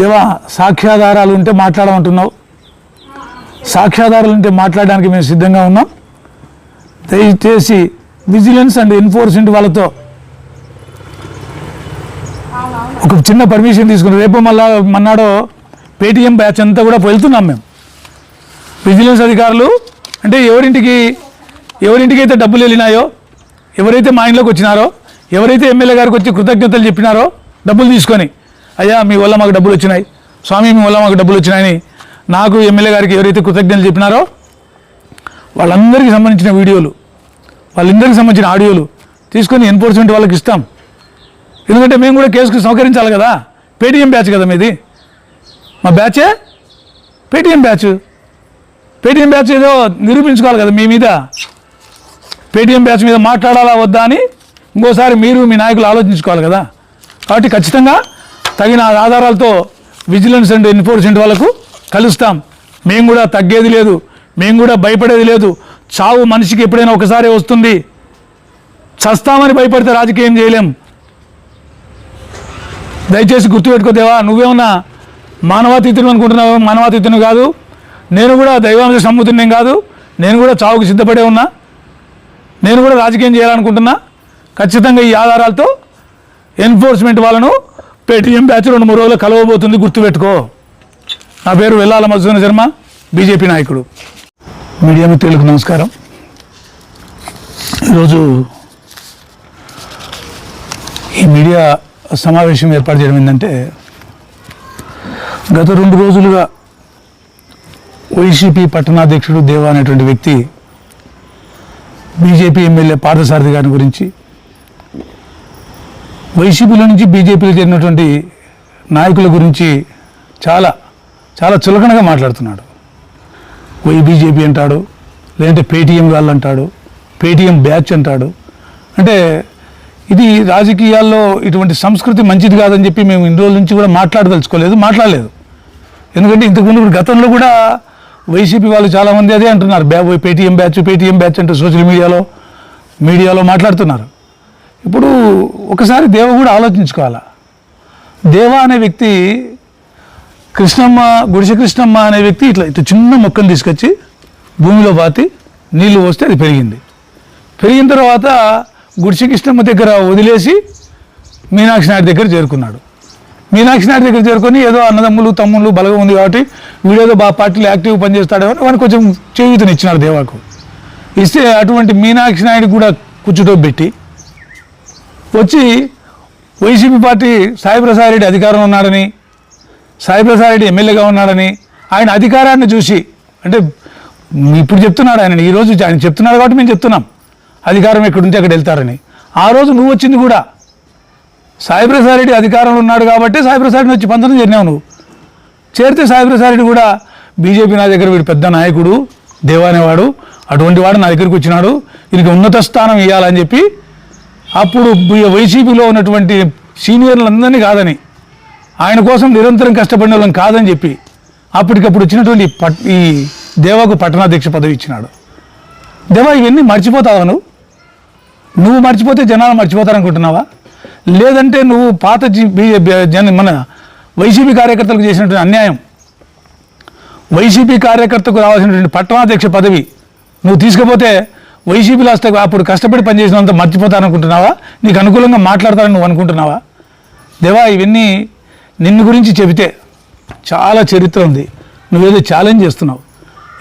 దేవా సాక్ష్యాధారాలు ఉంటే మాట్లాడమంటున్నావు. సాక్ష్యాధారాలు ఉంటే మాట్లాడడానికి మేము సిద్ధంగా ఉన్నాం. దయచేసి విజిలెన్స్ అండ్ ఎన్ఫోర్స్మెంట్ వాళ్ళతో ఒక చిన్న పర్మిషన్ తీసుకుని రేపు మన్నాడో పేటీఎం బ్యాచ్ అంతా కూడా వెళ్తున్నాం మేము. విజిలెన్స్ అధికారులు అంటే ఎవరింటికైతే డబ్బులు వెళ్ళినాయో, ఎవరైతే మా ఇంట్లోకి వచ్చినారో, ఎవరైతే ఎమ్మెల్యే గారికి వచ్చి కృతజ్ఞతలు చెప్పినారో డబ్బులు తీసుకొని, అయ్యా మీ వల్ల మాకు డబ్బులు వచ్చినాయి, స్వామి మీ వల్ల మాకు డబ్బులు వచ్చినాయని నాకు ఎమ్మెల్యే గారికి ఎవరైతే కృతజ్ఞతలు చెప్పినారో వాళ్ళందరికీ సంబంధించిన వీడియోలు, వాళ్ళందరికీ సంబంధించిన ఆడియోలు తీసుకొని ఎన్ఫోర్స్మెంట్ వాళ్ళకి ఇస్తాం. ఎందుకంటే మేము కూడా కేసుకు సహకరించాలి కదా. పేటీఎం బ్యాచ్ కదా మీది, మా బ్యాచే పేటీఎం బ్యాచ్. పేటీఎం బ్యాచ్ ఏదో నిరూపించుకోవాలి కదా మీ మీద. పేటీఎం బ్యాచ్ మీద మాట్లాడాలా వద్దా అని ఇంకోసారి మీరు మీ నాయకులు ఆలోచించుకోవాలి కదా. కాబట్టి ఖచ్చితంగా తగిన ఆధారాలతో విజిలెన్స్ అండ్ ఎన్ఫోర్స్మెంట్ వాళ్ళకు కలుస్తాం. మేము కూడా తగ్గేది లేదు, మేము కూడా భయపడేది లేదు. చావు మనిషికి ఎప్పుడైనా ఒకసారి వస్తుంది. చస్తామని భయపడితే రాజకీయం చేయలేం. దయచేసి గుర్తుపెట్టుకోదేవా, నువ్వేమన్నా మానవాతీతుని అనుకుంటున్నావు. మానవాతీతుని కాదు, నేను కూడా దైవాంశ సమ్ముతున్నేం కాదు. నేను కూడా చావుకు సిద్ధపడే ఉన్నా. నేను కూడా రాజకీయం చేయాలనుకుంటున్నా. ఖచ్చితంగా ఈ ఆధారాలతో ఎన్ఫోర్స్మెంట్ వాళ్ళను పేటీఎం బ్యాచ్ 2-3 రోజులు కలవబోతుంది, గుర్తుపెట్టుకో. నా పేరు వెల్లాల మధుసూదన శర్మ, బీజేపీ నాయకుడు. మీడియా మిత్రులకు నమస్కారం. ఈరోజు ఈ మీడియా సమావేశం ఏర్పాటు చేయడం ఏంటంటే, గత 2 రోజులుగా వైసీపీ పట్టణాధ్యక్షుడు దేవా అనేటువంటి వ్యక్తి బీజేపీ ఎమ్మెల్యే పార్థసారథి గారి గురించి, వైసీపీలో నుంచి బీజేపీలో చేరినటువంటి నాయకుల గురించి చాలా చాలా చులకనగా మాట్లాడుతున్నాడు. బీజేపీ అంటాడు, లేదంటే పేటీఎం వాళ్ళు అంటాడు, పేటీఎం బ్యాచ్ అంటాడు. అంటే ఇది రాజకీయాల్లో ఇటువంటి సంస్కృతి మంచిది కాదని చెప్పి మేము ఇన్ని రోజుల నుంచి కూడా మాట్లాడలేదు. ఎందుకంటే ఇంతకుముందు గతంలో కూడా వైసీపీ వాళ్ళు చాలామంది అదే అంటున్నారు, పేటీఎం బ్యాచ్ అంటూ సోషల్ మీడియాలో మాట్లాడుతున్నారు. ఇప్పుడు ఒకసారి దేవ కూడా ఆలోచించుకోవాలా. దేవా అనే వ్యక్తి గుడిసె కృష్ణమ్మ అనే వ్యక్తి ఇట్లా చిన్న మొక్కను తీసుకొచ్చి భూమిలో పాతి నీళ్లు పోస్తే అది పెరిగిన తర్వాత గుడిసె కృష్ణమ్మ దగ్గర వదిలేసి మీనాక్షి నాయుడు దగ్గర చేరుకున్నాడు. మీనాక్షి నాయుడు దగ్గర చేరుకొని ఏదో అన్నదమ్ములు తమ్ముళ్ళు బలగా ఉంది కాబట్టి వీడేదో పార్టీలో యాక్టివ్ పనిచేస్తాడేమో వాడిని కొంచెం చేయూతనిచ్చినాడు దేవాకు. ఇస్తే అటువంటి మీనాక్షి నాయుడు కూడా కూర్చుటోబెట్టి వచ్చి వైసీపీ పార్టీ సాయిప్రసాద్ రెడ్డి అధికారంలో ఉన్నాడని, సాయిప్రసాద్ రెడ్డి ఎమ్మెల్యేగా ఉన్నాడని, ఆయన అధికారాన్ని చూసి, అంటే ఇప్పుడు చెప్తున్నాడు ఆయన, ఈరోజు ఆయన చెప్తున్నాడు కాబట్టి మేము చెప్తున్నాం అధికారం ఎక్కడుంటే అక్కడ వెళ్తారని. ఆ రోజు నువ్వు వచ్చింది కూడా సాయిప్రసాద్ రెడ్డి అధికారంలో ఉన్నాడు కాబట్టి సాయిప్రసాద్ రెడ్డిని వచ్చి పంతనం చేరినావు. నువ్వు చేరితే సాయిప్రసాద్ రెడ్డి కూడా బీజేపీ నా దగ్గర వీడు పెద్ద నాయకుడు దేవా అనేవాడు, అటువంటి వాడు నా దగ్గరికి వచ్చినాడు, వీరికి ఉన్నత స్థానం ఇవ్వాలని చెప్పి అప్పుడు వైసీపీలో ఉన్నటువంటి సీనియర్లందరినీ కాదని, ఆయన కోసం నిరంతరం కష్టపడిన వాళ్ళని కాదని చెప్పి అప్పటికప్పుడు వచ్చినటువంటి ఈ దేవాకు పట్టణాధ్యక్ష పదవి ఇచ్చినాడు. దేవా ఇవన్నీ మర్చిపోతావా? నువ్వు మర్చిపోతే జనాలు మర్చిపోతారనుకుంటున్నావా? లేదంటే నువ్వు పాత మన వైసీపీ కార్యకర్తలకు చేసినటువంటి అన్యాయం, వైసీపీ కార్యకర్తకు రావాల్సినటువంటి పట్టణాధ్యక్ష పదవి నువ్వు తీసుకపోతే వైసీపీలో అప్పుడు కష్టపడి పనిచేసినంత మర్చిపోతారనుకుంటున్నావా? నీకు అనుకూలంగా మాట్లాడతారని నువ్వు అనుకుంటున్నావా? దేవా ఇవన్నీ నిన్ను గురించి చెబితే చాలా చరిత్ర ఉంది. నువ్వేదో ఛాలెంజ్ చేస్తున్నావు,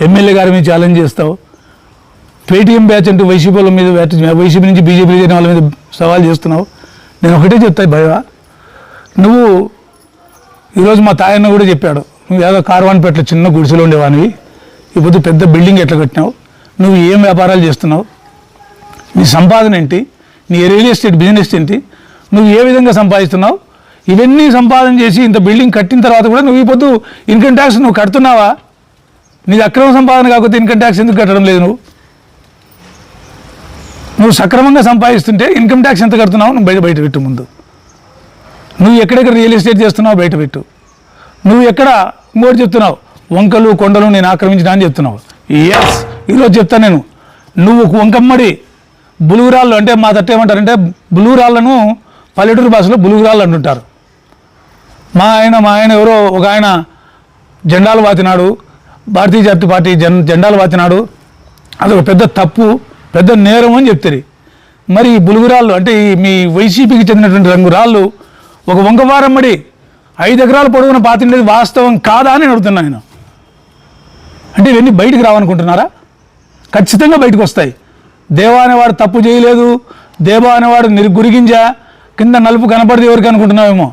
ఎమ్మెల్యే గారి మీద ఛాలెంజ్ చేస్తావు, పేటీఎం బ్యాచ్ అంటూ వైసీపీల మీద వైసీపీ నుంచి బీజేపీ చేరిన వాళ్ళ మీద సవాల్ చేస్తున్నావు. నేను ఒకటే చెప్తాను భయవా, నువ్వు ఈరోజు మా తాయన్న కూడా చెప్పాడు, నువ్వు ఏదో కార్వాన్పేటలో చిన్న గుడిసెలో ఉండేవానివి, ఇప్పుడు పెద్ద బిల్డింగ్ ఎట్లా కట్టినావు, నువ్వు ఏం వ్యాపారాలు చేస్తున్నావు, నీ సంపాదన ఏంటి, నీ రియల్ ఎస్టేట్ బిజినెస్ ఏంటి, నువ్వు ఏ విధంగా సంపాదిస్తున్నావు, ఇవన్నీ సంపాదన చేసి ఇంత బిల్డింగ్ కట్టిన తర్వాత కూడా నువ్వు ఈ పొద్దు ఇన్కమ్ ట్యాక్స్ నువ్వు కడుతున్నావా? నీది అక్రమ సంపాదన కాకపోతే ఇన్కమ్ ట్యాక్స్ ఎందుకు కట్టడం లేదు? నువ్వు సక్రమంగా సంపాదిస్తుంటే ఇన్కమ్ ట్యాక్స్ ఎంత కడుతున్నావు నువ్వు బయట పెట్టు. ముందు నువ్వు ఎక్కడెక్కడ రియల్ ఎస్టేట్ చేస్తున్నావు బయట పెట్టు. నువ్వు ఎక్కడ ఇంకోటి చెప్తున్నావు, వంకలు కొండలు నేను ఆక్రమించిన అని చెప్తున్నావు. ఎస్, ఈరోజు చెప్తాను నేను, నువ్వు వంకమ్మడి బులుగురాళ్ళు అంటే మా తట్టు ఏమంటారంటే బులుగురాళ్ళను పల్లెటూరు భాషలో బులుగురాళ్ళు అంటుంటారు. మా ఆయన ఎవరో ఒక ఆయన జెండాలు వాతినాడు, భారతీయ జనతా పార్టీ జెండాలు వాతినాడు, అదొక పెద్ద తప్పు, పెద్ద నేరం అని చెప్తారు. మరి ఈ బులుగురాళ్ళు అంటే మీ వైసీపీకి చెందినటువంటి రంగురాళ్ళు ఒక వంకవారమ్మడి 5 ఎకరాల పొడవున పాతిండేది వాస్తవం కాదా అని అడుగుతున్నాను నేను. అంటే ఇవన్నీ బయటికి రావనుకుంటున్నారా? ఖచ్చితంగా బయటకు వస్తాయి. దేవా అనేవాడు తప్పు చేయలేదు, దేవా అనేవాడు గురిగింజ కింద నలుపు కనపడదు ఎవరికి అనుకుంటున్నావేమో.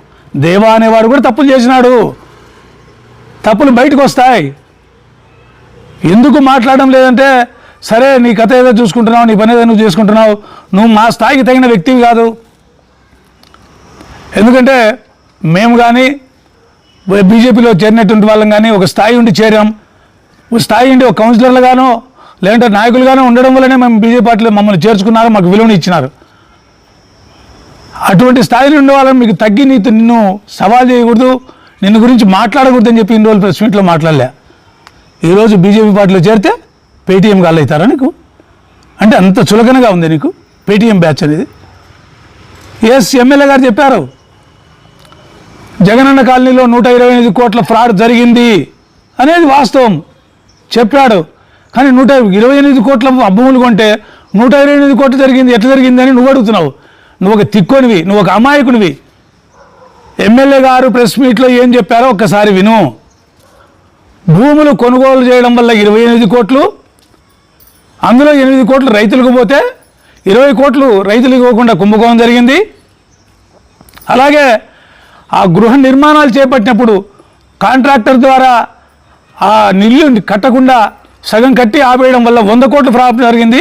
దేవా అనేవాడు కూడా తప్పులు చేసినాడు, తప్పులు బయటకు వస్తాయి. ఎందుకు మాట్లాడడం లేదంటే, సరే నీ కథ ఏదో చూసుకుంటున్నావు, నీ పని ఏదో నువ్వు చేసుకుంటున్నావు, నువ్వు మా స్థాయికి తగిన వ్యక్తివి కాదు. ఎందుకంటే మేము కానీ బీజేపీలో చేరినటువంటి వాళ్ళం కానీ ఒక స్థాయి ఉండి చేరాం, ఒక స్థాయి ఉండి ఒక కౌన్సిలర్లుగానో లేదంటే నాయకులుగానో ఉండడం వల్లనే మేము బీజేపీ పార్టీలో మమ్మల్ని చేర్చుకున్నారు, మాకు విలువను ఇచ్చినారు. అటువంటి స్థాయిలో ఉండే వాళ్ళని మీకు తగ్గి నిన్ను సవాల్ చేయకూడదు, నిన్ను గురించి మాట్లాడకూడదని చెప్పి ఇన్ని రోజులు ప్రెస్ మీట్లో మాట్లాడలే. ఈరోజు బీజేపీ పార్టీలో చేరితే పేటీఎం గాళ్ళు అవుతారా నీకు? అంటే అంత చులకనగా ఉంది నీకు పేటీఎం బ్యాచ్ అనేది. ఎమ్మెల్యే గారు చెప్పారు, జగనన్న కాలనీలో 128 కోట్ల ఫ్రాడ్ జరిగింది అనేది వాస్తవం చెప్పాడు. కానీ 128 కోట్ల భూములు కొంటే 128 కోట్లు జరిగింది, ఎట్లా జరిగిందని నువ్వు అడుగుతున్నావు. నువ్వు ఒక తిక్కోనివి, నువ్వు ఒక అమాయకునివి. ఎమ్మెల్యే గారు ప్రెస్ మీట్లో ఏం చెప్పారో ఒక్కసారి విను. భూములు కొనుగోలు చేయడం వల్ల 28 కోట్లు, అందులో 8 కోట్లు రైతులకు పోతే 20 కోట్లు రైతులకు ఇవ్వకుండా కుంభకోణం జరిగింది. అలాగే ఆ గృహ నిర్మాణాలు చేపట్టినప్పుడు కాంట్రాక్టర్ ద్వారా ఆ నిల్లు కట్టకుండా సగం కట్టి ఆపేయడం వల్ల 100 కోట్ల ఫ్రాడ్ జరిగింది.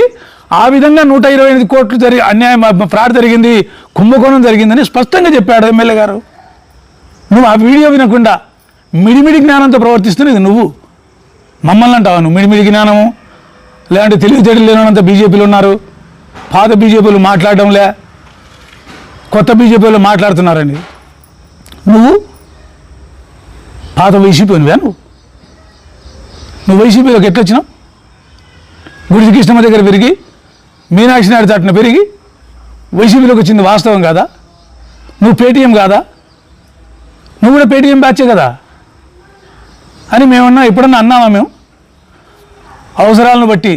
ఆ విధంగా 128 కోట్లు అన్యాయం ఫ్రాడ్ జరిగింది, కుంభకోణం జరిగిందని స్పష్టంగా చెప్పాడు ఎమ్మెల్యే గారు. నువ్వు ఆ వీడియో వినకుండా మిడిమిడి జ్ఞానంతో ప్రవర్తిస్తున్నది నువ్వు. మమ్మల్ని అంటావా నువ్వు మిడిమిడి జ్ఞానము? లేదంటే తెలివితేటలు లేనంత బీజేపీలు ఉన్నారు, పాత బీజేపీలు మాట్లాడడంలే, కొత్త బీజేపీలు మాట్లాడుతున్నారని. నువ్వు పాత వైసీపీనివా? నువ్వు వైసీపీలోకి ఎట్లా వచ్చినావు? గుడిసి కృష్ణమ్మ దగ్గర పెరిగి మీనాక్షి నాయుడు తట్టున పెరిగి వైసీపీలోకి వచ్చింది వాస్తవం కాదా? నువ్వు పేటీఎం కాదా? నువ్వు కూడా పేటీఎం బ్యాచే కదా అని మేమన్నా ఎప్పుడన్నా అన్నామా? మేము అవసరాలను బట్టి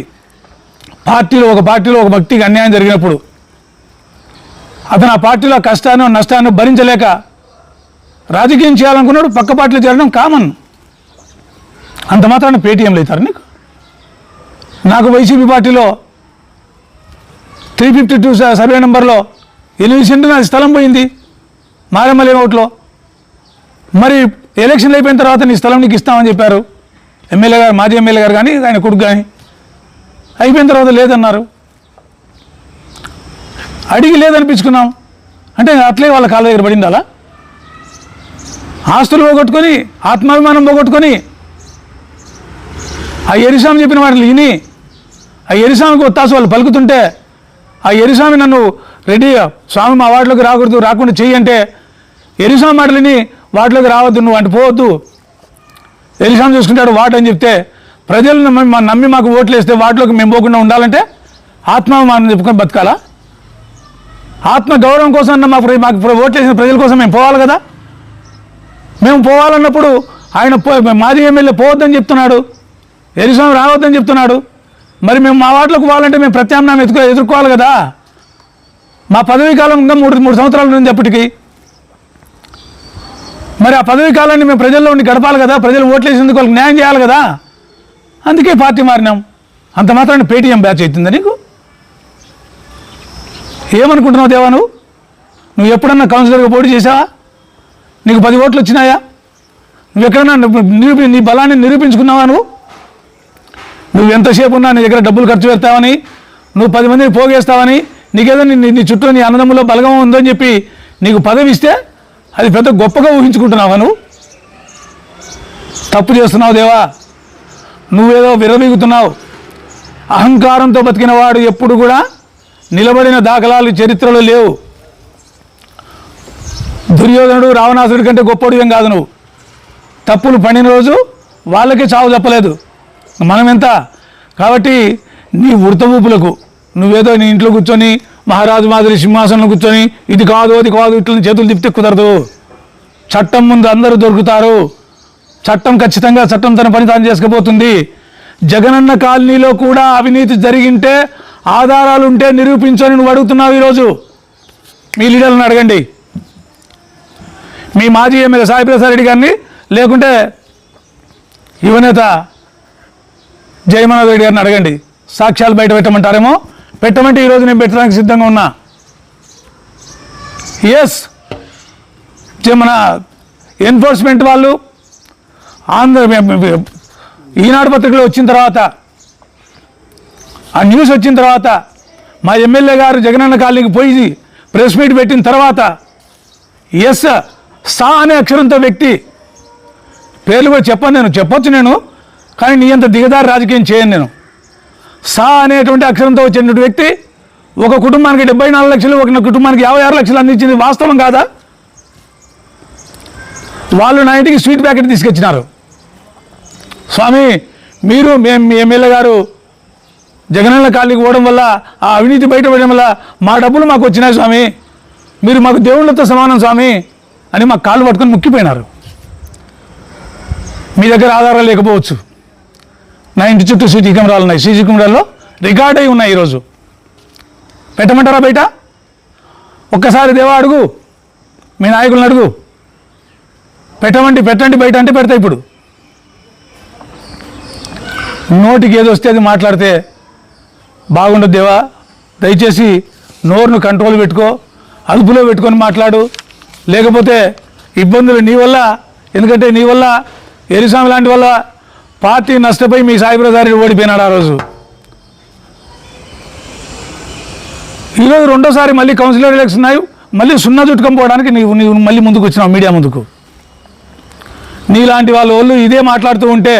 ఒక పార్టీలో ఒక వ్యక్తికి అన్యాయం జరిగినప్పుడు అతను ఆ పార్టీలో కష్టాన్ని నష్టాన్ని భరించలేక రాజకీయం చేయాలనుకున్నాడు, పక్క పార్టీలో చేరడం కామన్. అంత మాత్రాన పేటీఎంలు అవుతారు నీకు? నాకు వైసీపీ పార్టీలో 352 సర్వే నెంబర్లో 8 సెంట్లు నా స్థలం పోయింది మారేమల్లి ఓట్లో. మరి ఎలక్షన్లు అయిపోయిన తర్వాత నీ స్థలం నీకు ఇస్తామని చెప్పారు ఎమ్మెల్యే గారు, మాజీ ఎమ్మెల్యే గారు కానీ ఆయన కొడుకు కానీ. అయిపోయిన తర్వాత లేదన్నారు, అడిగి లేదనిపించుకున్నాం. అంటే అట్లే వాళ్ళ కాళ్ళ దగ్గర పడింది. అలా ఆస్తులు పోగొట్టుకొని ఆత్మాభిమానం పోగొట్టుకొని ఆ ఎరిస్వామి చెప్పిన వాటిని విని ఆ ఎరిస్వామికి ఒత్తాసు వాళ్ళు పలుకుతుంటే ఆ ఎరిస్వామి నన్ను రెడీ స్వామి మా వాటిలోకి రాకుండా చెయ్యి అంటే ఎరిస్వామి మాటలని వాటిలోకి రావద్దు, నువ్వు అంటే పోవద్దు, ఎరిస్వామి చూసుకుంటాడు వాటి అని చెప్తే ప్రజలు నమ్మి మాకు ఓట్లు వేస్తే వాటిలోకి మేము పోకుండా ఉండాలంటే ఆత్మాభిమానం చెప్పుకొని బతకాలా? ఆత్మ గౌరవం కోసం అన్న మాకు ఓట్లు వేసిన ప్రజల కోసం మేము పోవాలి కదా. మేము పోవాలన్నప్పుడు ఆయన మాజీ ఎమ్మెల్యే పోవద్దని చెప్తున్నాడు, ఎరిస్వామి రావద్దని చెప్తున్నాడు. మరి మేము మా వాటిలోకి పోవాలంటే మేము ప్రత్యామ్నాయం ఎదుర్కోవాలి కదా. మా పదవీ కాలం ఇంకా 3 సంవత్సరాల ఉంది అప్పటికి. మరి ఆ పదవీ కాలాన్ని మేము ప్రజల్లో ఉండి గడపాలి కదా, ప్రజలు ఓట్లేసేందుకు వాళ్ళకి న్యాయం చేయాలి కదా. అందుకే పార్టీ మారినాం. అంత మాత్రాన్ని పేటీఎం బ్యాచ్ అవుతుందా నీకు? ఏమనుకుంటున్నావు దేవా? నువ్వు ఎప్పుడన్నా కౌన్సిలర్గా పోటీ చేసావా? నీకు 10 ఓట్లు వచ్చినాయా? నువ్వు ఎక్కడన్నా నీ బలాన్ని నిరూపించుకున్నావా? నువ్వు ఎంతసేపు ఉన్నా నీ దగ్గర డబ్బులు ఖర్చు పెడతావని, నువ్వు 10 మందిని పోగేస్తావని, నీకేదో నీ చుట్టూ నీ అన్నదమ్ములో బలగం ఉందని చెప్పి నీకు పదవి ఇస్తే అది పెద్ద గొప్పగా ఊహించుకుంటున్నావా? నువ్వు తప్పు చేస్తున్నావు దేవా. నువ్వేదో విరవీగుతున్నావు. అహంకారంతో బతికిన వాడు ఎప్పుడు కూడా నిలబడిన దాఖలాలు చరిత్రలో లేవు. దుర్యోధనుడు రావణాసుడి కంటే గొప్పడు ఏం కాదు. నువ్వు తప్పులు పడిన రోజు వాళ్ళకి చావు తప్పలేదు, మనం ఎంత. కాబట్టి నీ ఉడత ఊపులకు నువ్వేదో నీ ఇంట్లో కూర్చొని మహారాజు మాదిరి సింహాసనంలో కూర్చొని ఇది కాదు అది కాదు ఇట్లా చేతులు తిప్పితే కుదరదు. చట్టం ముందు అందరూ దొరుకుతారు. చట్టం ఖచ్చితంగా చట్టం తన పని తాను చేసుకుపోతుంది. జగనన్న కాలనీలో కూడా అవినీతి జరిగింటే ఆధారాలు ఉంటే నిరూపించని నువ్వు అడుగుతున్నావు. ఈరోజు మీ లీడర్లను అడగండి, మీ మాజీ ఎమ్మెల్యే సాయి ప్రసాద్ రెడ్డి గారిని, లేకుంటే యువనేత జయమోహన్ రెడ్డి గారిని అడగండి. సాక్ష్యాలు బయట పెట్టమంటారేమో, పెట్టమంటే ఈరోజు నేను పెట్టడానికి సిద్ధంగా ఉన్నా. ఎస్, మన ఎన్ఫోర్స్మెంట్ వాళ్ళు ఈనాడు పత్రికలో వచ్చిన తర్వాత, ఆ న్యూస్ వచ్చిన తర్వాత, మా ఎమ్మెల్యే గారు జగనన్న కాలనీకి పోయి ప్రెస్ మీట్ పెట్టిన తర్వాత, ఎస్ సా అనే అక్షరంతో వ్యక్తి పేర్లు కూడా చెప్పొచ్చు నేను, కానీ నీ అంత దిగదారి రాజకీయం చేయను నేను. సా అనేటువంటి అక్షరంతో వచ్చినటువంటి వ్యక్తి ఒక కుటుంబానికి 74 లక్షలు, ఒక కుటుంబానికి 56 లక్షలు అందించింది వాస్తవం కాదా? వాళ్ళు నా ఇంటికి స్వీట్ ప్యాకెట్ తీసుకొచ్చినారు. స్వామి, మీరు మీ ఎమ్మెల్యే గారు జగనన్న కాలనీకి పోవడం వల్ల, ఆ అవినీతి బయటపడడం వల్ల మా డబ్బులు మాకు వచ్చినాయి స్వామి, మీరు మాకు దేవుళ్ళతో సమానం స్వామి అని మా కాళ్ళు పట్టుకొని ముక్కిపోయినారు. మీ దగ్గర ఆధారాలు లేకపోవచ్చు, నా ఇంటి చుట్టూ సీసీ కెమెరాలు ఉన్నాయి. సీసీ కెమెరాల్లో రికార్డ్ అయి ఉన్నాయి. ఈరోజు పెట్టమంటారా బయట? ఒక్కసారి దేవా అడుగు, మీ నాయకులను అడుగు, పెట్టండి బయట అంటే పెడతా. ఇప్పుడు నోటికి ఏది వస్తే అది మాట్లాడితే బాగుండదు దేవా. దయచేసి నోరును కంట్రోల్ పెట్టుకో, అదుపులో పెట్టుకొని మాట్లాడు, లేకపోతే ఇబ్బందులు నీ వల్ల. ఎందుకంటే నీ వల్ల, ఎరిస్వామి లాంటి వల్ల పార్టీ నష్టపోయి మీ సాయి ప్రసాద్ రెడ్డి ఓడిపోయినాడు ఆ రోజు. ఈరోజు రెండోసారి మళ్ళీ కౌన్సిలర్ ఎలక్షన్ ఉన్నాయి, మళ్ళీ సున్నా చుట్టుకొని పోవడానికి నీవు మళ్ళీ ముందుకు వచ్చినావు మీడియా ముందుకు. నీలాంటి వాళ్ళు ఇదే మాట్లాడుతూ ఉంటే,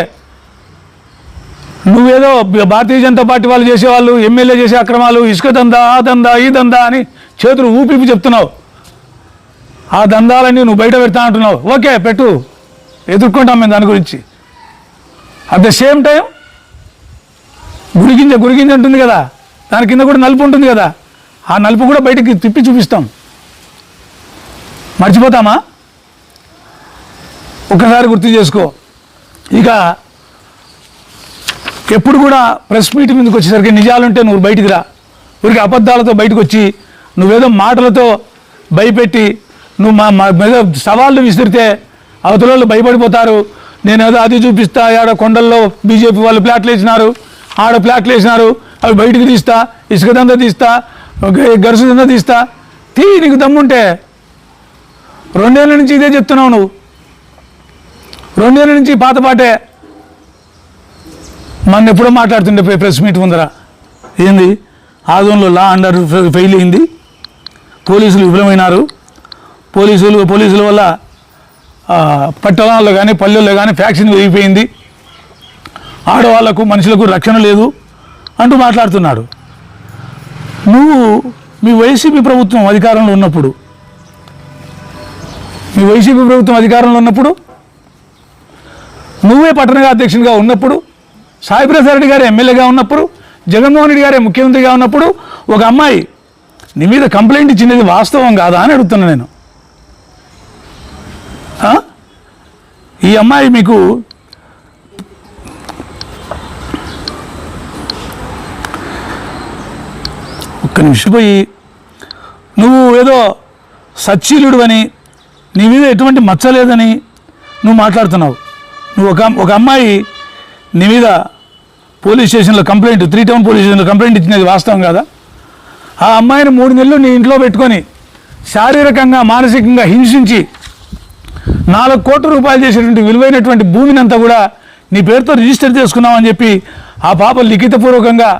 నువ్వేదో భారతీయ జనతా పార్టీ వాళ్ళు చేసేవాళ్ళు, ఎమ్మెల్యే చేసే అక్రమాలు, ఇసుక దందా, ఆ దందా, ఈ దందా అని చేతులు ఊపిపి చెప్తున్నావు. ఆ దందాలన్నీ నువ్వు బయట పెడతా అంటున్నావు. ఓకే, పెట్టు, ఎదుర్కొంటాం మేము దాని గురించి. అట్ ద సేమ్ టైం గురిగింజ ఉంటుంది కదా, దాని కింద కూడా నలుపు ఉంటుంది కదా, ఆ నలుపు కూడా బయటికి తిప్పి చూపిస్తాం. మర్చిపోతామా? ఒక్కసారి గుర్తు చేసుకో. ఇక ఎప్పుడు కూడా ప్రెస్ మీట్ మీదకి వచ్చేసరికి నిజాలుంటే నువ్వు బయటికి రా. ఊరికి అబద్ధాలతో బయటకు వచ్చి నువ్వేదో మాటలతో భయపెట్టి నువ్వు మా మీద సవాళ్ళు విసిరితే అవతల భయపడిపోతారు. నేనేదో అది చూపిస్తా, ఆడ కొండల్లో బీజేపీ వాళ్ళు ప్లాట్లు వేసినారు, ఆడ ప్లాట్లు వేసినారు, అవి బయటికి తీస్తా, ఇసుక దందా తీస్తా, గరుసు దందా తీస్తా. నీకు దమ్ముంటే 2 ఏళ్ళ నుంచి ఇదే చెప్తున్నావు నువ్వు. 2 ఏళ్ళ నుంచి పాత పాటే. మన ఎప్పుడో మాట్లాడుతుండే ప్రెస్ మీట్ ముందర, ఏంది ఆదంలో లా అండర్ ఫెయిల్ అయింది, పోలీసులు విఫలమైనారు, పోలీసుల వల్ల పట్టణాల్లో కానీ పల్లెల్లో కానీ ఫ్యాక్షన్ పెరిగిపోయింది, ఆడవాళ్లకు మనుషులకు రక్షణ లేదు అంటూ మాట్లాడుతున్నాడు. నువ్వు మీ వైసీపీ ప్రభుత్వం అధికారంలో ఉన్నప్పుడు, నువ్వే పట్టణ అధ్యక్షునిగా ఉన్నప్పుడు, సాయి ప్రసాద్ రెడ్డి గారు ఎమ్మెల్యేగా ఉన్నప్పుడు, జగన్మోహన్ రెడ్డి గారే ముఖ్యమంత్రిగా ఉన్నప్పుడు ఒక అమ్మాయి నీ మీద కంప్లైంట్ ఇచ్చినది వాస్తవం కాదా అని అడుగుతున్నా నేను. ఈ అమ్మాయి మీకు ఒక్క నిమిషం పోయి, నువ్వు ఏదో సచ్చీలుడు అని, నీ మీద ఎటువంటి మచ్చ లేదని నువ్వు మాట్లాడుతున్నావు. నువ్వు ఒక అమ్మాయి నీ మీద పోలీస్ స్టేషన్లో కంప్లైంట్, 3 టౌన్ పోలీస్ స్టేషన్లో కంప్లైంట్ ఇచ్చినది వాస్తవం కాదా? ఆ అమ్మాయిని 3 నెలలు నీ ఇంట్లో పెట్టుకొని శారీరకంగా మానసికంగా హింసించి 4 కోట్ల రూపాయలు చేసేటువంటి విలువైనటువంటి భూమిని అంతా కూడా నీ పేరుతో రిజిస్టర్ చేసుకున్నామని చెప్పి ఆ పాప లిఖితపూర్వకంగా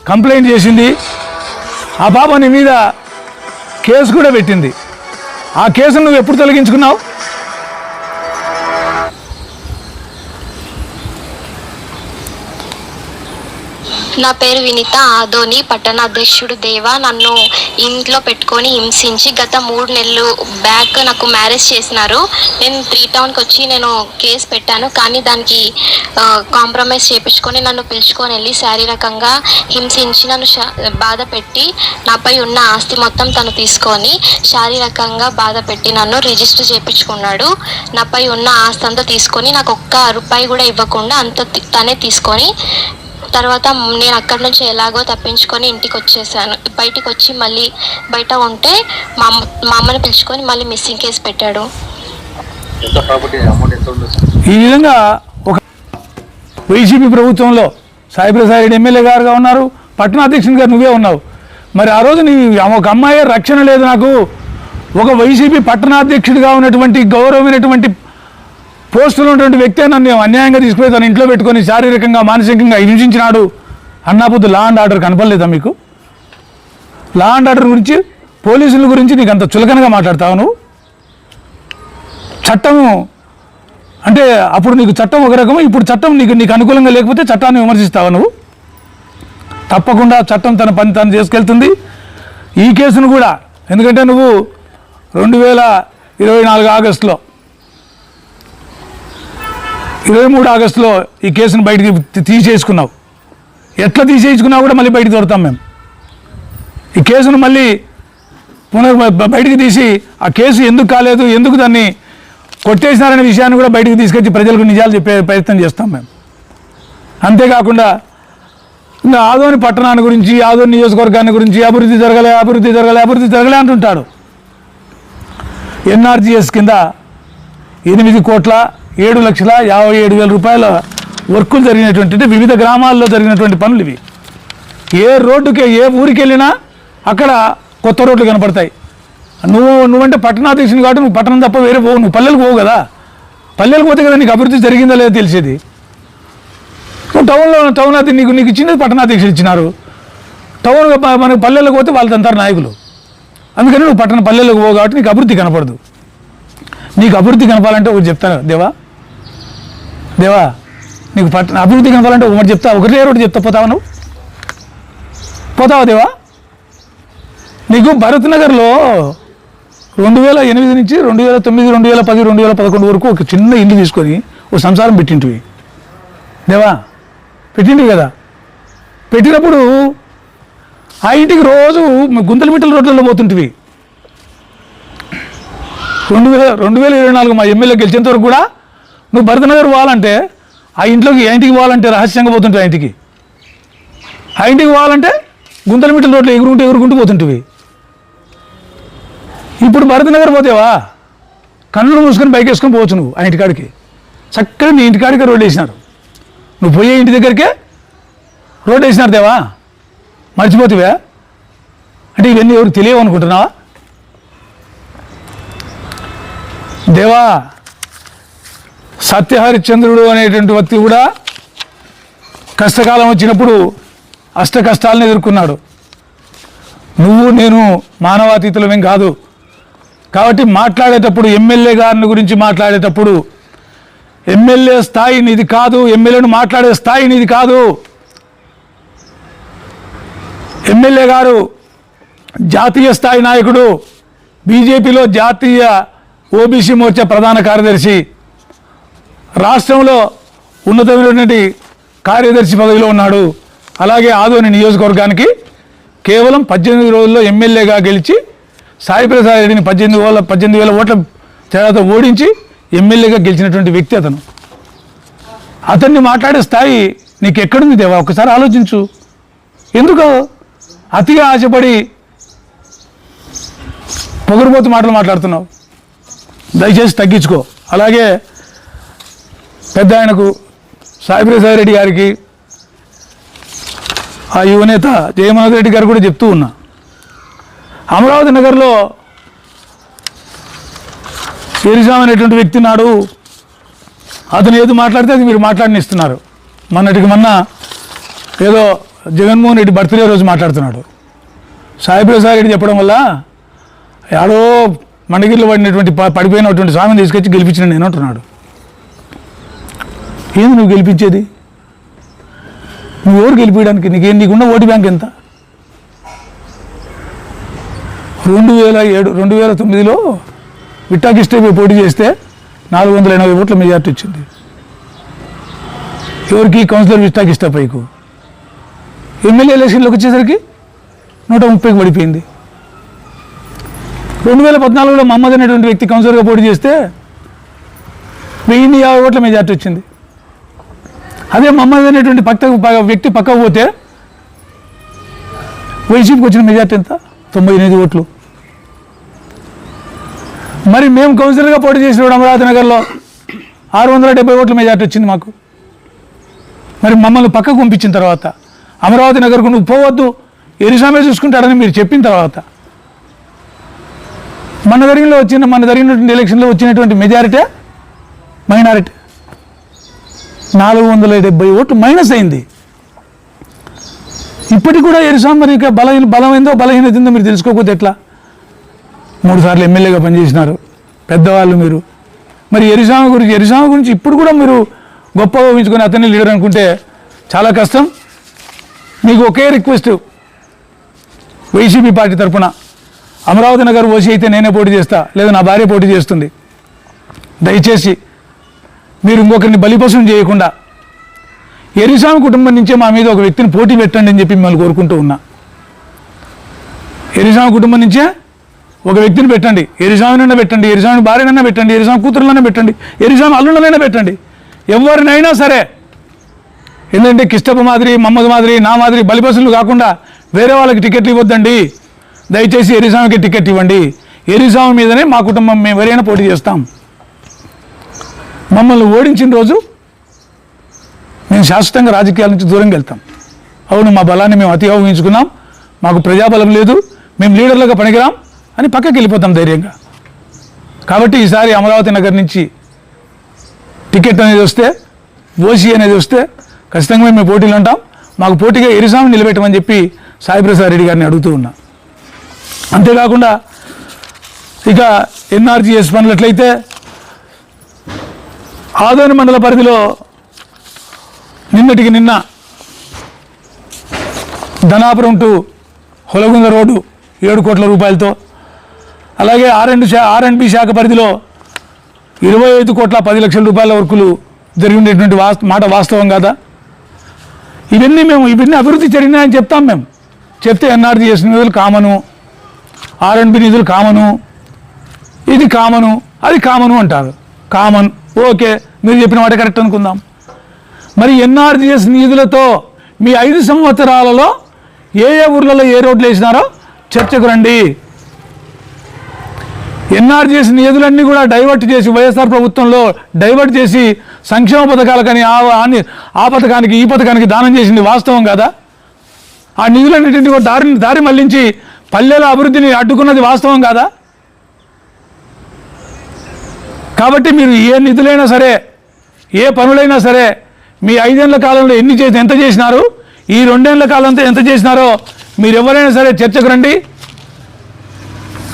కంప్లైంట్ చేసింది. ఆ పాప నీ మీద కేసు కూడా పెట్టింది. ఆ కేసును నువ్వు ఎప్పుడు తొలగించుకున్నావు? నా పేరు వినిత ఆదోని. పట్టణాధ్యక్షుడు దేవా నన్ను ఇంట్లో పెట్టుకొని హింసించి గత 3 నెలలు బ్యాక్ నాకు మ్యారేజ్ చేసినారు. నేను 3 టౌన్కి వచ్చి నేను కేసు పెట్టాను. కానీ దానికి కాంప్రమైజ్ చేయించుకొని నన్ను పిలుచుకొని వెళ్ళి శారీరకంగా హింసించి నన్ను బాధ పెట్టి నాపై ఉన్న ఆస్తి మొత్తం తను తీసుకొని శారీరకంగా బాధ పెట్టి నన్ను రిజిస్టర్ చేయించుకున్నాడు. నాపై ఉన్న ఆస్తి అంతా తీసుకొని నాకు ఒక్క రూపాయి కూడా ఇవ్వకుండా అంత తనే తీసుకొని తర్వాత నేను అక్కడి నుంచి ఎలాగో తప్పించుకొని ఇంటికి వచ్చేసాను. బయటికి వచ్చి మళ్ళీ బయట ఉంటే మా అమ్మని పిలుచుకొని మళ్ళీ మిస్సింగ్ కేసు పెట్టాడు. ఈ విధంగా ఒక వైసీపీ ప్రభుత్వంలో సాయిప్రసాద్ రెడ్డి ఎమ్మెల్యే గారుగా ఉన్నారు, పట్టణాధ్యక్షుని గారు నువ్వే ఉన్నావు. మరి ఆ రోజు నీ ఒక అమ్మాయి రక్షణ లేదు. నాకు ఒక వైసీపీ పట్టణాధ్యక్షుడిగా ఉన్నటువంటి గౌరవమైనటువంటి పోస్టులో ఉన్నటువంటి వ్యక్తే నన్ను అన్యాయంగా తీసుకుపోయి తన ఇంట్లో పెట్టుకొని శారీరకంగా మానసికంగా హింసించినాడు అన్నప్పుడు లా అండ్ ఆర్డర్ కనపడలేదా మీకు? లా అండ్ ఆర్డర్ గురించి, పోలీసుల గురించి నీకు అంత చులకనగా మాట్లాడతావు నువ్వు? చట్టము అంటే అప్పుడు నీకు చట్టం ఒక రకము, ఇప్పుడు చట్టం నీకు అనుకూలంగా లేకపోతే చట్టాన్ని విమర్శిస్తావు నువ్వు? తప్పకుండా చట్టం తన పని తను చేసుకెళ్తుంది. ఈ కేసును కూడా, ఎందుకంటే నువ్వు 2024 ఆగస్టులో 23 ఆగస్టులో ఈ కేసును బయటికి తీసేసుకున్నావు. ఎట్లా తీసేసుకున్నావు కూడా మళ్ళీ బయటికి దొరుకుతాం మేము. ఈ కేసును మళ్ళీ బయటికి తీసి ఆ కేసు ఎందుకు కాలేదు, ఎందుకు దాన్ని కొట్టేసినారనే విషయాన్ని కూడా బయటికి తీసుకొచ్చి ప్రజలకు నిజాలు చెప్పే ప్రయత్నం చేస్తాం మేము. అంతేకాకుండా ఇంకా ఆదోని పట్టణాన్ని గురించి, ఆదోని నియోజకవర్గాన్ని గురించి అభివృద్ధి జరగలే అంటుంటాడు. ఎన్ఆర్జీఎస్ కింద 8,07,57,000 రూపాయల వర్కులు జరిగినటువంటి, వివిధ గ్రామాల్లో జరిగినటువంటి పనులు ఇవి. ఏ రోడ్డుకి ఏ ఊరికి వెళ్ళినా అక్కడ కొత్త రోడ్లు కనపడతాయి. నువ్వంటే పట్టణాధ్యక్షుని కాబట్టి నువ్వు పట్టణం తప్ప వేరే పోవు, నువ్వు పల్లెలకు పోవు కదా. పల్లెలకు పోతే కదా నీకు అభివృద్ధి జరిగిందా లేదో తెలిసేది. నువ్వు టౌన్ అది నీకు ఇచ్చినది పట్టణాధ్యక్షులు ఇచ్చినారు. టౌన్ మనకు పల్లెలకు పోతే వాళ్ళు అంటారు నాయకులు. అందుకని నువ్వు పల్లెలకు పోవు కాబట్టి నీకు అభివృద్ధి కనపడదు. నీకు అభివృద్ధి కనపాలంటే ఒకటి చెప్తాను దేవా, నీకు అభివృద్ధి కనపాలంటే ఒకటి చెప్తా, ఒకటే రోడ్డు చెప్తా, పోతావా దేవా? నీకు భరత్ నగర్లో 2008 నుంచి 2009, 2010, 2011 వరకు ఒక చిన్న ఇల్లు తీసుకొని ఒక సంసారం పెట్టింటివి దేవా, పెట్టింటివి కదా. పెట్టినప్పుడు ఆ ఇంటికి రోజు గుంతలమిట్టల రోడ్లలో పోతుంటివి. 2024 మా ఎమ్మెల్యే గెలిచేంత వరకు కూడా నువ్వు భరత్ నగర్ పోవాలంటే ఆ ఇంటికి పోవాలంటే రహస్యంగా పోతుంటావు. ఆ ఇంటికి పోవాలంటే గుంతలమిట్టల రోడ్లు ఎగురుకుంటూ పోతుంటివి. ఇప్పుడు భరత్ నగర్ పోతేవా కన్నులు మూసుకొని బైక్ వేసుకొని పోవచ్చు నువ్వు ఆ ఇంటికాడికి. చక్కగా నీ ఇంటికాడికే రోడ్డు వేసినారు. నువ్వు పోయే ఇంటి దగ్గరికే రోడ్డు వేసినారు దేవా, మర్చిపోతావా? అంటే ఇవన్నీ ఎవరు తెలియవు అనుకుంటున్నావా దేవా? సత్యహరిశ్చంద్రుడు అనేటువంటి వ్యక్తి కూడా కష్టకాలం వచ్చినప్పుడు అష్ట కష్టాలను ఎదుర్కొన్నాడు. నువ్వు నేను మానవాతీతులమేం కాదు. కాబట్టి మాట్లాడేటప్పుడు ఎమ్మెల్యే గారిని గురించి మాట్లాడేటప్పుడు ఎమ్మెల్యే స్థాయి నీది కాదు, ఎమ్మెల్యేను మాట్లాడే స్థాయి నీది కాదు. ఎమ్మెల్యే గారు జాతీయ స్థాయి నాయకుడు, బీజేపీలో జాతీయ ఓబీసీ మోర్చా ప్రధాన కార్యదర్శి, రాష్ట్రంలో ఉన్నతమైనటువంటి కార్యదర్శి పదవిలో ఉన్నాడు. అలాగే ఆదోని నియోజకవర్గానికి కేవలం 18 రోజుల్లో ఎమ్మెల్యేగా గెలిచి సాయిప్రసాద్ రెడ్డిని 18,000 ఓట్ల తేడాతో ఓడించి ఎమ్మెల్యేగా గెలిచినటువంటి వ్యక్తి అతను. అతన్ని మాట్లాడే స్థాయి నీకు ఎక్కడుంది దేవా? ఒకసారి ఆలోచించు. ఎందుకు అతిగా ఆశపడి పొగరుబోతు మాటలు మాట్లాడుతున్నావు? దయచేసి తగ్గించుకో. అలాగే పెద్ద ఆయనకు సాయిప్రసాద్ రెడ్డి గారికి, ఆ యువనేత జయమోహన్ రెడ్డి గారు కూడా చెప్తూ ఉన్నా, అమరావతి నగర్లో శ్రీరామ్ అనేటువంటి వ్యక్తి నాడు, అతను ఏదో మాట్లాడితే అది మీరు మాట్లాడినిస్తున్నారు. మొన్న ఏదో జగన్మోహన్ రెడ్డి బర్త్డే రోజు మాట్లాడుతున్నాడు. సాయిప్రసాద్ రెడ్డి చెప్పడం వల్ల యాడో మండగిరిలో పడిపోయినటువంటి స్వామిని తీసుకొచ్చి గెలిపించిన నేను అంటున్నాడు. ఏంది నువ్వు గెలిపించేది? నువ్వు ఎవరు గెలిపించడానికి నీకున్న ఓటు బ్యాంక్ ఎంత? 2009లో విట్టాకిష్టపై పోటీ చేస్తే 480 ఓట్ల మెజార్టీ వచ్చింది. ఎవరికి? కౌన్సిలర్ విట్టాకిష్టపైకు. ఎమ్మెల్యే ఎలక్షన్లోకి వచ్చేసరికి 130కి పడిపోయింది. 2014లో మహమ్మద్ అనేటువంటి వ్యక్తి కౌన్సిలర్గా పోటీ చేస్తే 1050 ఓట్ల మెజార్టీ వచ్చింది. అదే మహమ్మద్ అనేటువంటి వ్యక్తి పక్కకు పోతే వైసీపీకి వచ్చిన మెజార్టీ ఎంత? 98 ఓట్లు. మరి మేము కౌన్సిలర్గా పోటీ చేసిన అమరావతి నగర్లో 670 ఓట్ల మెజార్టీ వచ్చింది మాకు. మరి మమ్మల్ని పక్కకు పంపించిన తర్వాత అమరావతి నగర్కు నువ్వు పోవద్దు, ఎరిసామే చూసుకుంటాడని మీరు చెప్పిన తర్వాత మన జరిగినటువంటి ఎలక్షన్లో వచ్చినటువంటి మెజారిటీ మైనారిటీ 470 ఓట్లు మైనస్ అయింది. ఇప్పటికి కూడా ఎరిసాం మరి ఇక బలమైందో బలహీనతుందో మీరు తెలుసుకోకపోతే ఎట్లా? 3 సార్లు ఎమ్మెల్యేగా పనిచేసినారు పెద్దవాళ్ళు మీరు. మరి ఎరిసామ గురించి ఇప్పుడు కూడా మీరు గొప్పగా ఊహించుకొని అతన్ని లీడర్ అనుకుంటే చాలా కష్టం. మీకు ఒకే రిక్వెస్ట్, వైసీపీ పార్టీ తరఫున అమరావతి నగర్ ఓసీ అయితే నేనే పోటీ చేస్తా, లేదా నా భార్య పోటీ చేస్తుంది. దయచేసి మీరు ఇంకొకరిని బలిపశం చేయకుండా ఎరిసామి కుటుంబం నుంచే మా మీద ఒక వ్యక్తిని పోటీ పెట్టండి అని చెప్పి మిమ్మల్ని కోరుకుంటూ ఉన్నా. ఎరిసామి కుటుంబం నుంచే ఒక వ్యక్తిని పెట్టండి. ఎరిసామినైనా పెట్టండి, ఎరిసామి భార్యనైనా పెట్టండి, ఎరిసామి కూతురులైనా పెట్టండి, ఎరిసామి అల్లుళ్ళనైనా పెట్టండి, ఎవరినైనా సరే. ఎందుకంటే కిష్టప్ప మాదిరి, మహమ్మద్ మాదిరి, నా మాదిరి బలిపశులు కాకుండా వేరే వాళ్ళకి టికెట్లు ఇవ్వద్దండి. దయచేసి ఎరిసామికి టికెట్ ఇవ్వండి. ఎరిసామి మీదనే మా కుటుంబం మేము ఎవరైనా పోటీ చేస్తాం. మమ్మల్ని ఓడించిన రోజు మేము శాశ్వతంగా రాజకీయాల నుంచి దూరంగా వెళ్తాం. అవును, మా బలాన్ని మేము అతిగా ఊహించుకున్నాం, మాకు ప్రజాబలం లేదు, మేము లీడర్లుగా పనికిరాం అని పక్కకి వెళ్ళిపోతాం ధైర్యంగా. కాబట్టి ఈసారి అమరావతి నగర్ నుంచి టికెట్ అనేది వస్తే, ఓసీ అనేది వస్తే ఖచ్చితంగా మేము పోటీలు ఉంటాం. మాకు పోటీగా ఎరిసామిని నిలబెట్టమని చెప్పి సాయిప్రసాద్ రెడ్డి గారిని అడుగుతూ ఉన్నా. అంతేకాకుండా ఇక ఎన్ఆర్జీఎస్ పనులట్లయితే ఆదోని మండల పరిధిలో నిన్నటికి నిన్న ధనాపురం టు హొలగుంద రోడ్డు 7 కోట్ల రూపాయలతో, అలాగే ఆర్ఎండ్బి శాఖ పరిధిలో 25 కోట్ల 10 లక్షల రూపాయల వర్కులు జరిగినటువంటి మాట వాస్తవం కాదా? ఇవన్నీ అభివృద్ధి జరిగినాయని చెప్తాం. మేము చెప్తే ఎన్ఆర్జీఎస్ నిధులు కామను, ఆర్ఎండ్బి నిధులు కామను, ఇది కామను, అది కామను అంటారు. కామన్, ఓకే, మీరు చెప్పిన మాట కరెక్ట్ అనుకుందాం. మరి ఎన్ఆర్జీఎస్ నిధులతో మీ 5 సంవత్సరాలలో ఏ ఊర్లలో ఏ రోడ్లు వేసినారో చర్చకు రండి. ఎన్ఆర్జీఎస్ నిధులన్నీ కూడా డైవర్ట్ చేసి, వైఎస్ఆర్ ప్రభుత్వంలో డైవర్ట్ చేసి సంక్షేమ పథకాలకని ఆ పథకానికి ఈ పథకానికి దానం చేసింది వాస్తవం కాదా? ఆ నిధులన్నింటినీ కూడా దారి మళ్లించి పల్లెల అభివృద్ధిని అడ్డుకున్నది వాస్తవం కాదా? కాబట్టి మీరు ఏ నిధులైనా సరే, ఏ పనులైనా సరే, మీ 5 ఏళ్ల కాలంలో ఎంత చేసినారు, ఈ 2 ఏళ్ల కాలంతో ఎంత చేసినారో మీరు ఎవరైనా సరే చర్చకు రండి.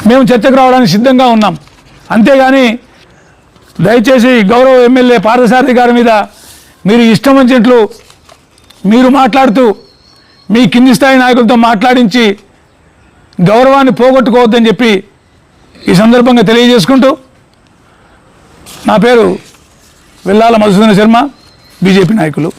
మేము చర్చకు రావడానికి సిద్ధంగా ఉన్నాం. అంతేగాని దయచేసి గౌరవ ఎమ్మెల్యే పార్థసారథి గారి మీద మీరు ఇష్టం వచ్చినట్లు మీరు మాట్లాడుతూ మీ కింది స్థాయి నాయకులతో మాట్లాడించి గౌరవాన్ని పోగొట్టుకోవద్దని చెప్పి ఈ సందర్భంగా తెలియజేసుకుంటూ, నా పేరు వెల్లాల మధుసూదన శర్మ, బీజేపీ నాయకులు.